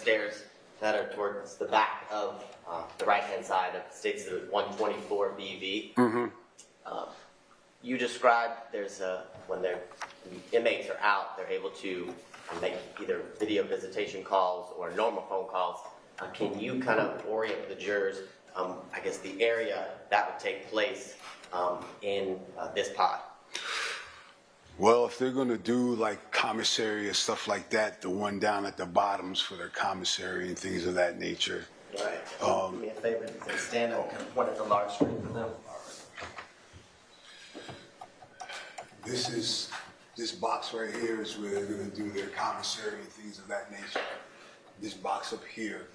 stairs that are towards the back of the right-hand side of State Exhibit 124 BV. You described there's when the inmates are out, they're able to make either video visitation calls or normal phone calls. Can you kind of orient the jurors, I guess, the area that would take place in this pod? Well, if they're going to do like commissary or stuff like that, the one down at the bottoms for their commissary and things of that nature. Right. Do me a favor, stand up and point at the large screen for them. This box right here is where they're going to do their commissary and things of that nature. This box up here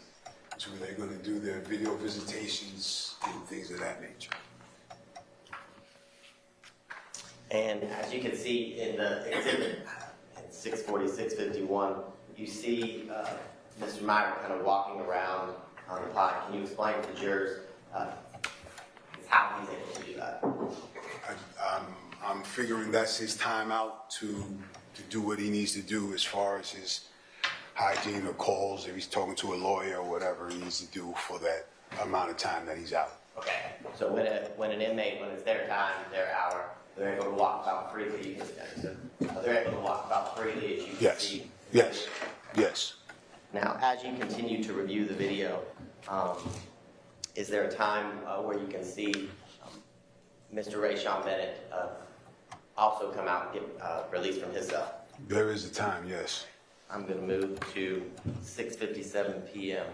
is where they're going to do their video visitations and things of that nature. And as you can see in the exhibit, 640, 651, you see Mr. Meyer kind of walking around on the pod. Can you explain to the jurors how he's able to do that? I'm figuring that's his time out to do what he needs to do as far as his hygiene or calls, if he's talking to a lawyer or whatever he needs to do for that amount of time that he's out. Okay, so when an inmate, when it's their time, their hour, they're able to walk about freely. They're able to walk about freely, as you can see. Yes. Yes. Now, as you continue to review the video, is there a time where you can see Mr. Rayshawn Bennett also come out and get released from his cell? There is a time, yes. I'm going to move to 6:57 p.m.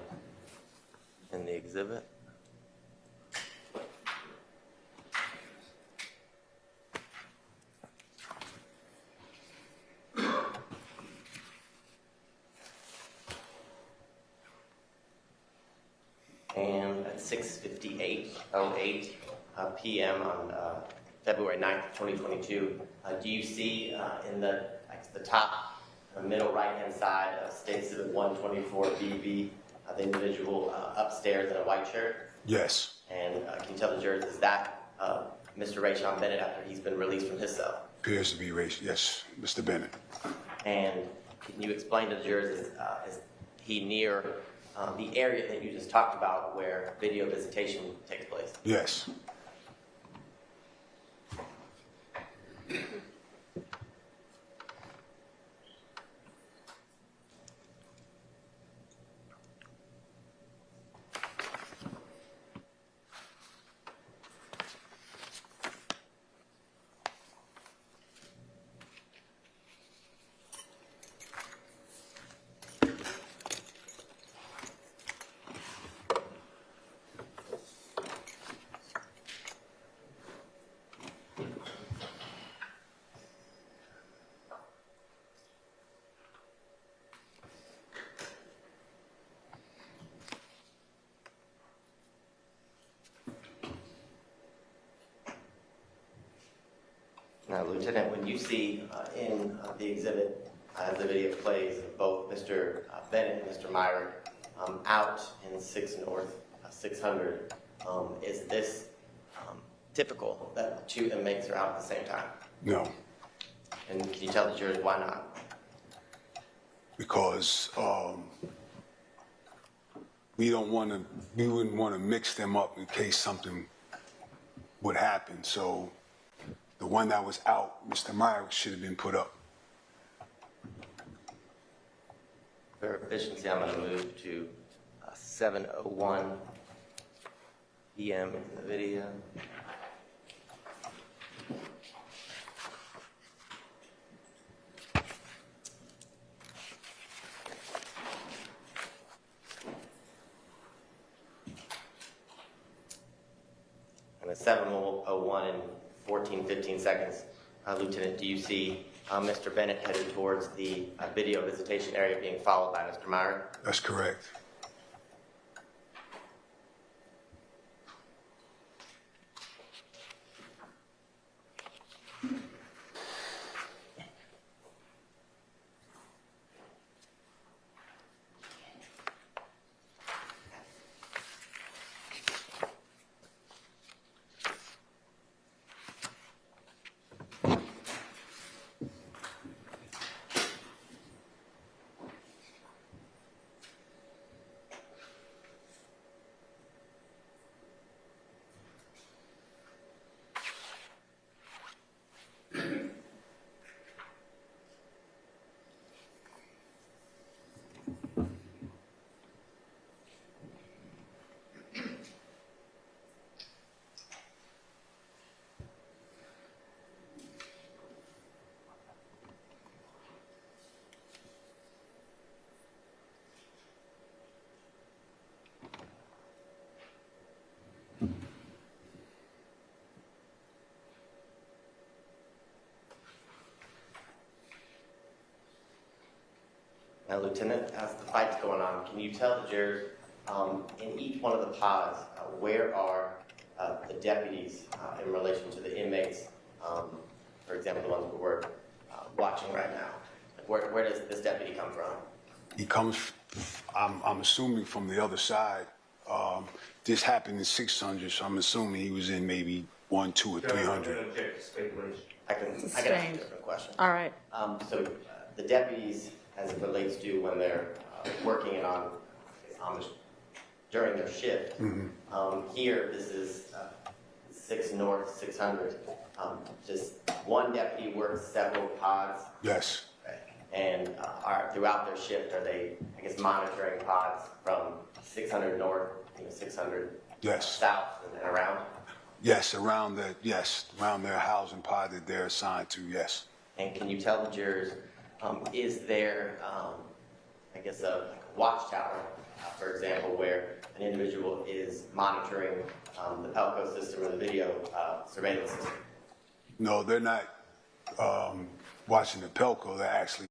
in the exhibit. And at 6:58:08 p.m. on February 9th, 2022, do you see in the top middle right-hand side of State Exhibit 124 BB the individual upstairs in a white shirt? Yes. And can you tell the jurors, is that Mr. Rayshawn Bennett after he's been released from his cell? Appears to be Rayshawn, yes, Mr. Bennett. And can you explain to the jurors, is he near the area that you just talked about where video visitation takes place? Yes. Now, Lieutenant, when you see in the exhibit, as the video plays, both Mr. Bennett and Mr. Meyer out in 6 North 600, is this typical that two inmates are out at the same time? No. And can you tell the jurors why not? Because we wouldn't want to mix them up in case something would happen. So the one that was out, Mr. Meyer, should have been put up. For efficiency, I'm going to move to 7:01 p.m. in the video. And at 7:01 and 15 seconds, Lieutenant, do you see Mr. Bennett headed towards the video visitation area being followed by Mr. Meyer? That's correct. Now, Lieutenant, as the fight's going on, can you tell the jurors, in each one of the pods, where are the deputies in relation to the inmates, for example, the ones who we're watching right now? Like where does this deputy come from? He comes, I'm assuming from the other side. This happened in 600, so I'm assuming he was in maybe 1, 2, or 300. I can ask a Strange. different question. All right. So the deputies, as it relates to when they're working on during their shift, here this is 6 North 600. Just one deputy works several pods. Yes. Okay. And throughout their shift, are they, I guess, monitoring pods from 600 North, 600 Yes. South and around? Yes, around their housing pod that they're assigned to, yes. And can you tell the jurors, is there, I guess, a watchtower, for example, where an individual is monitoring the Pelco system or the video surveillance system? No, they're not watching the Pelco, they're actually